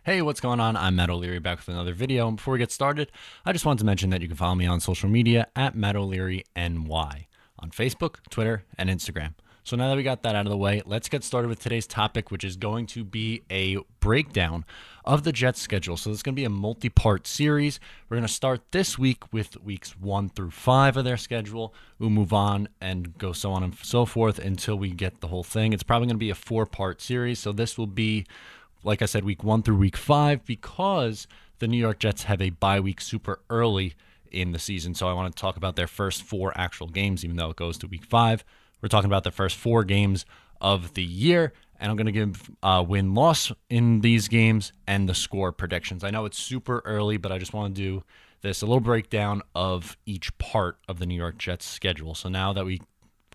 Hey, what's going on? I'm Matt O'Leary back with another video. And before we get started, I just wanted to mention that you can follow me on social media at Matt O'Leary NY on Facebook, Twitter, and Instagram. So now that we got that out of the way, let's get started with today's topic, which is going to be a breakdown of the Jets schedule. So this is going to be a multi-part series. We're going to start this week with weeks 1 through 5 of their schedule. We'll move on and go so on and so forth until we get the whole thing. It's probably going to be a 4-part series. So this will be, like I said, week 1 through week 5 because the New York Jets have a bye week super early in the season. So I want to talk about their first 4 actual games, even though it goes to week 5. We're talking about the first 4 games of the year, and I'm going to give win-loss in these games and the score predictions. I know it's super early, but I just want to do this, a little breakdown of each part of the New York Jets schedule. So now that we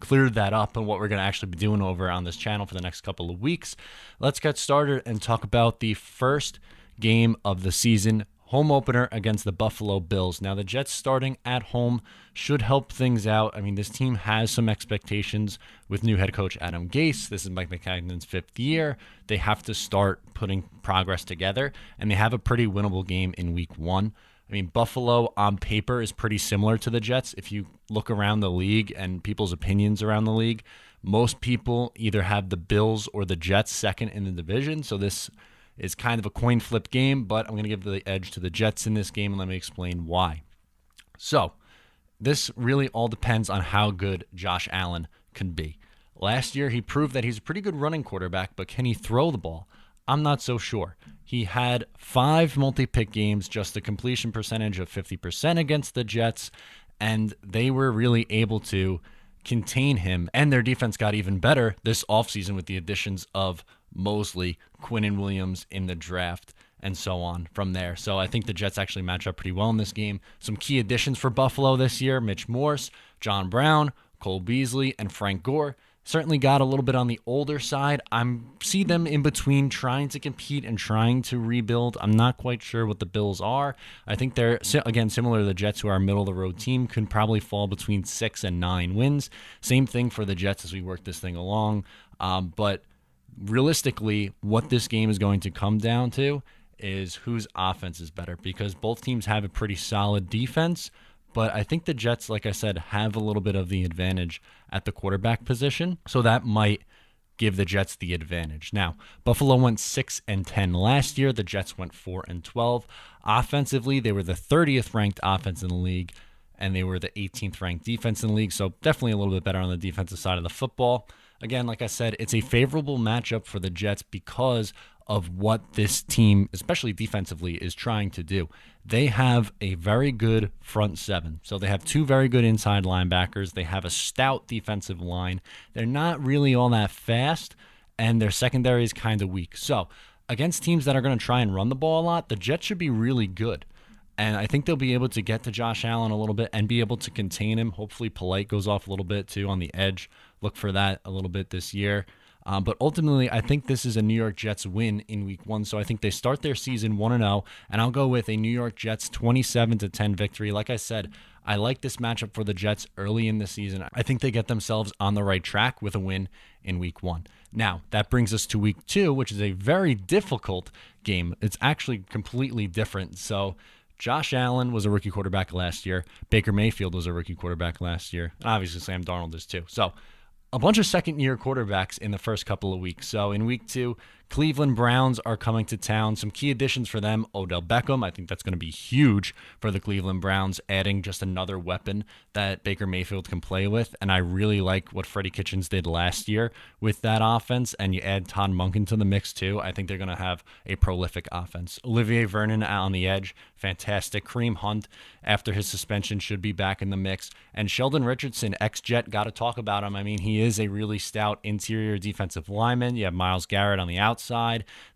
cleared that up and what we're going to actually be doing over on this channel for the next couple of weeks, let's get started and talk about the first game of the season, home opener against the Buffalo Bills. Now, the Jets starting at home should help things out. I mean, this team has some expectations with new head coach Adam Gase. This is Mike Maccagnan's 5th year. They have to start putting progress together, and they have a pretty winnable game in week 1. I mean, Buffalo on paper is pretty similar to the Jets. If you look around the league and people's opinions around the league, most people either have the Bills or the Jets second in the division. So this is kind of a coin flip game, but I'm going to give the edge to the Jets in this game, and let me explain why. So this really all depends on how good Josh Allen can be. Last year, he proved that he's a pretty good running quarterback, but can he throw the ball? I'm not so sure. He had 5 multi-pick games, just a completion percentage of 50% against the Jets, and they were really able to contain him, and their defense got even better this offseason with the additions of Mosley, Quinnen Williams in the draft, and so on from there. So I think the Jets actually match up pretty well in this game. Some key additions for Buffalo this year: Mitch Morse, John Brown, Cole Beasley, and Frank Gore. Certainly got a little bit on the older side. I see them in between trying to compete and trying to rebuild. I'm not quite sure what the Bills are. I think they're, again, similar to the Jets, who are a middle-of-the-road team, could probably fall between 6 and 9 wins. Same thing for the Jets as we work this thing along. But realistically, what this game is going to come down to is whose offense is better, because both teams have a pretty solid defense. But I think the Jets, like I said, have a little bit of the advantage at the quarterback position, so that might give the Jets the advantage. Now, Buffalo went 6-10 last year. The Jets went 4-12. Offensively, they were the 30th ranked offense in the league, and they were the 18th ranked defense in the league, so definitely a little bit better on the defensive side of the football. Again, like I said, it's a favorable matchup for the Jets because of what this team, especially defensively, is trying to do. They have a very good front 7. So they have 2 very good inside linebackers. They have a stout defensive line. They're not really all that fast, and their secondary is kind of weak. So against teams that are going to try and run the ball a lot, the Jets should be really good. And I think they'll be able to get to Josh Allen a little bit and be able to contain him. Hopefully Polite goes off a little bit too on the edge. Look for that a little bit this year. But ultimately, I think this is a New York Jets win in week 1. So I think they start their season 1-0, and I'll go with a New York Jets 27-10 victory. Like I said, I like this matchup for the Jets early in the season. I think they get themselves on the right track with a win in week 1. Now, that brings us to week 2, which is a very difficult game. It's actually completely different. So Josh Allen was a rookie quarterback last year. Baker Mayfield was a rookie quarterback last year. And obviously, Sam Darnold is too. So a bunch of second-year quarterbacks in the first couple of weeks. So in week 2, Cleveland Browns are coming to town. Some key additions for them: Odell Beckham. I think that's going to be huge for the Cleveland Browns, adding just another weapon that Baker Mayfield can play with. And I really like what Freddie Kitchens did last year with that offense. And you add Todd Monken to the mix too. I think they're going to have a prolific offense. Olivier Vernon on the edge, fantastic. Kareem Hunt, after his suspension, should be back in the mix. And Sheldon Richardson, ex-Jet, got to talk about him. I mean, he is a really stout interior defensive lineman. You have Myles Garrett on the outside.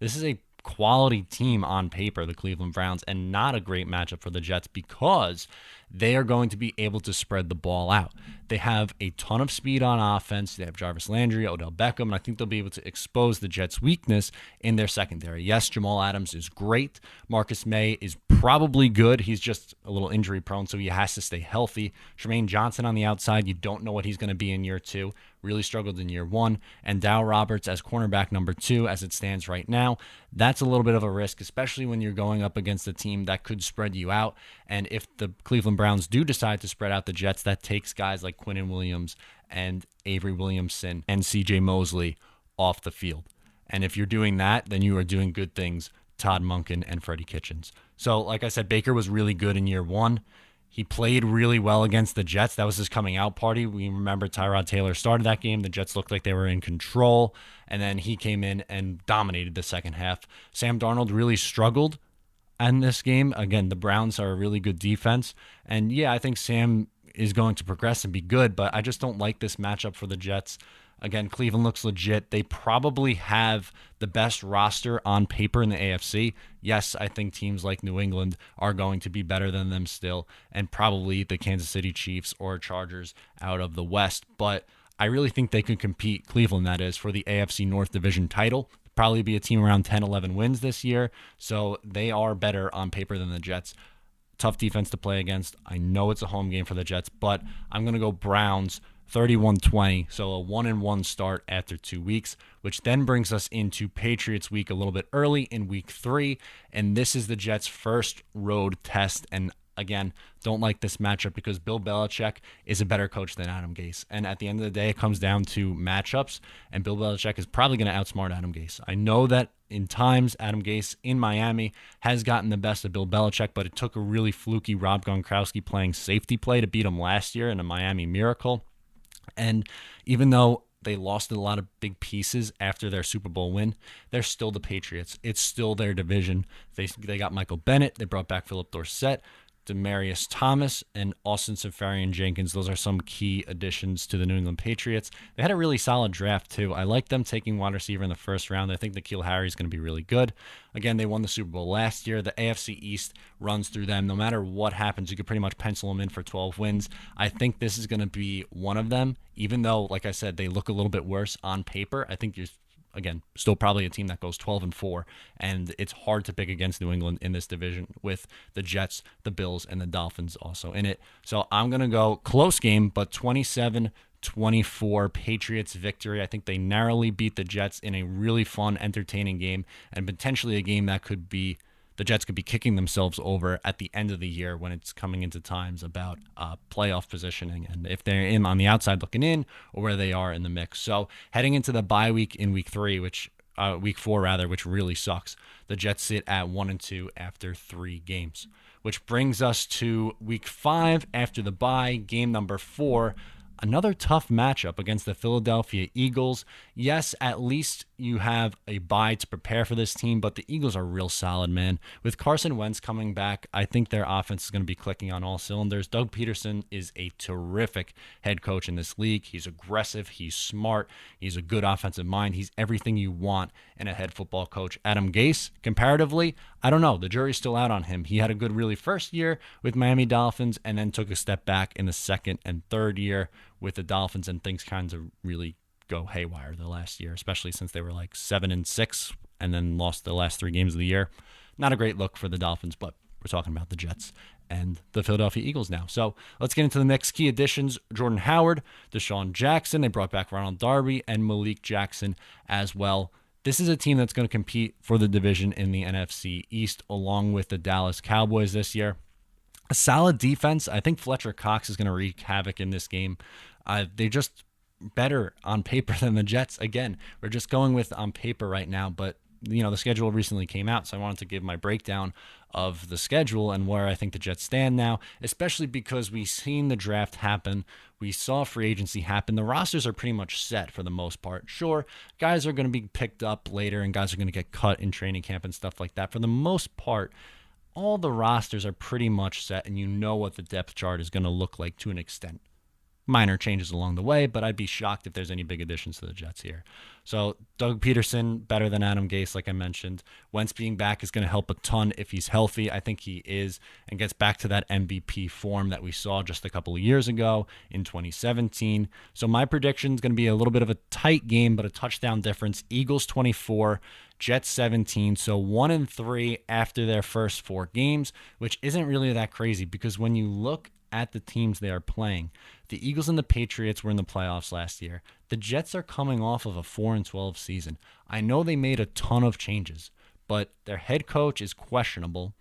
This is a quality team on paper, the Cleveland Browns, and not a great matchup for the Jets because they are going to be able to spread the ball out. They have a ton of speed on offense. They have Jarvis Landry, Odell Beckham, and I think they'll be able to expose the Jets' weakness in their secondary. Yes, Jamal Adams is great. Marcus May is probably good. He's just a little injury prone, so he has to stay healthy. Jermaine Johnson on the outside, you don't know what he's going to be in year 2. Really struggled in year 1. And Dow Roberts as cornerback number 2 as it stands right now. That's a little bit of a risk, especially when you're going up against a team that could spread you out. And if the Cleveland Browns do decide to spread out the Jets, that takes guys like Quinnen Williams and Avery Williamson and CJ Mosley off the field. And if you're doing that, then you are doing good things, Todd Monken and Freddie Kitchens. So like I said, Baker was really good in year 1. He played really well against the Jets. That was his coming out party. We remember Tyrod Taylor started that game. The Jets looked like they were in control, and then he came in and dominated the second half. Sam Darnold really struggled in this game. Again, the Browns are a really good defense, and yeah, I think Sam is going to progress and be good, but I just don't like this matchup for the Jets. Again, Cleveland looks legit. They probably have the best roster on paper in the AFC. Yes, I think teams like New England are going to be better than them still, and probably the Kansas City Chiefs or Chargers out of the West. But I really think they could compete, Cleveland that is, for the AFC North Division title. Probably be a team around 10, 11 wins this year. So they are better on paper than the Jets. Tough defense to play against. I know it's a home game for the Jets, but I'm going to go Browns 31-20, so a 1-1 start after 2 weeks, which then brings us into Patriots week a little bit early in week 3, and this is the Jets' first road test. And again, don't like this matchup because Bill Belichick is a better coach than Adam Gase, and at the end of the day, it comes down to matchups, and Bill Belichick is probably going to outsmart Adam Gase. I know that in times, Adam Gase in Miami has gotten the best of Bill Belichick, but it took a really fluky Rob Gronkowski playing safety play to beat him last year in a Miami Miracle. And even though they lost a lot of big pieces after their Super Bowl win, they're still the Patriots. It's still their division. They got Michael Bennett. They brought back Philip Dorsett, Demaryius Thomas, and Austin Seferian-Jenkins. Those are some key additions to the New England Patriots. They had a really solid draft, too. I like them taking wide receiver in the first round. I think N'Keal Harry is going to be really good. Again, they won the Super Bowl last year. The AFC East runs through them. No matter what happens, you could pretty much pencil them in for 12 wins. I think this is going to be one of them, even though, like I said, they look a little bit worse on paper. I think you're again, still probably a team that goes 12-4, and it's hard to pick against New England in this division with the Jets, the Bills, and the Dolphins also in it. So I'm going to go close game, but 27-24 Patriots victory. I think they narrowly beat the Jets in a really fun, entertaining game, and potentially a game that could be the Jets could be kicking themselves over at the end of the year when it's coming into times about playoff positioning and if they're in on the outside looking in or where they are in the mix. So heading into the bye week in week 4 rather, which really sucks. The Jets sit at 1-2 after 3 games, which brings us to week 5 after the bye, game number 4. Another tough matchup against the Philadelphia Eagles. Yes, at least you have a bye to prepare for this team, but the Eagles are real solid, man. With Carson Wentz coming back, I think their offense is going to be clicking on all cylinders. Doug Peterson is a terrific head coach in this league. He's aggressive. He's smart. He's a good offensive mind. He's everything you want in a head football coach. Adam Gase, comparatively, I don't know. The jury's still out on him. He had a good, really first year with Miami Dolphins and then took a step back in the second and third year with the Dolphins, and things kind of really go haywire the last year, especially since they were like 7-6 and then lost the last 3 games of the year. Not a great look for the Dolphins, but we're talking about the Jets and the Philadelphia Eagles now. So let's get into the next key additions. Jordan Howard, Deshaun Jackson. They brought back Ronald Darby and Malik Jackson as well. This is a team that's going to compete for the division in the NFC East along with the Dallas Cowboys this year. A solid defense. I think Fletcher Cox is going to wreak havoc in this game. They're just better on paper than the Jets. Again, we're just going with on paper right now, but the schedule recently came out, so I wanted to give my breakdown of the schedule and where I think the Jets stand now, especially because we've seen the draft happen. We saw free agency happen. The rosters are pretty much set for the most part. Sure, guys are going to be picked up later and guys are going to get cut in training camp and stuff like that. For the most part, all the rosters are pretty much set and you know what the depth chart is going to look like to an extent. minor changes along the way, but I'd be shocked if there's any big additions to the Jets here. So Doug Peterson, better than Adam Gase, like I mentioned. Wentz being back is going to help a ton if he's healthy. I think he is, and gets back to that MVP form that we saw just a couple of years ago in 2017. So my prediction is going to be a little bit of a tight game, but a touchdown difference. Eagles 24, Jets 17. So 1-3 after their first 4 games, which isn't really that crazy because when you look at the teams they are playing, the Eagles and the Patriots were in the playoffs last year. The Jets are coming off of a 4-12 season. I know they made a ton of changes, but their head coach is questionable,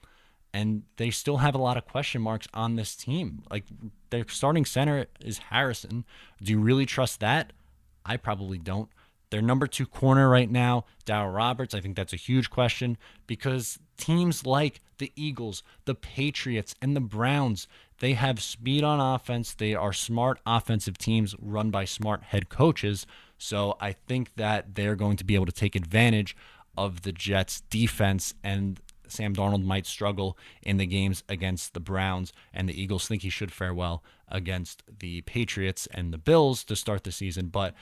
and they still have a lot of question marks on this team. Like, their starting center is Harrison. Do you really trust that? I probably don't. Their number 2 corner right now, Darryl Roberts, I think that's a huge question because teams like the Eagles, the Patriots, and the Browns, they have speed on offense. They are smart offensive teams run by smart head coaches. So I think that they're going to be able to take advantage of the Jets' defense, and Sam Darnold might struggle in the games against the Browns, and the Eagles think he should fare well against the Patriots and the Bills to start the season. But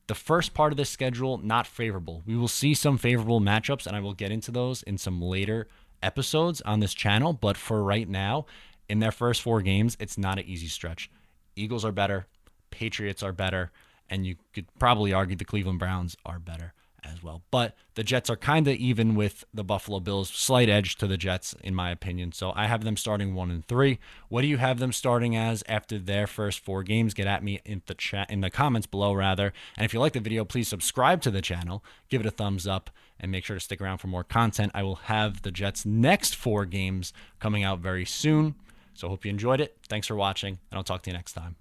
the first part of this schedule, not favorable. We will see some favorable matchups, and I will get into those in some later episodes on this channel. But for right now, in their first 4 games, it's not an easy stretch. Eagles are better, Patriots are better, and you could probably argue the Cleveland Browns are better as well. But the Jets are kind of even with the Buffalo Bills, slight edge to the Jets in my opinion. So I have them starting 1-3. What do you have them starting as after their first 4 games? Get at me in the chat, in the comments below rather. And if you like the video, please subscribe to the channel, give it a thumbs up, and make sure to stick around for more content. I will have the Jets' next 4 games coming out very soon. So hope you enjoyed it. Thanks for watching, and I'll talk to you next time.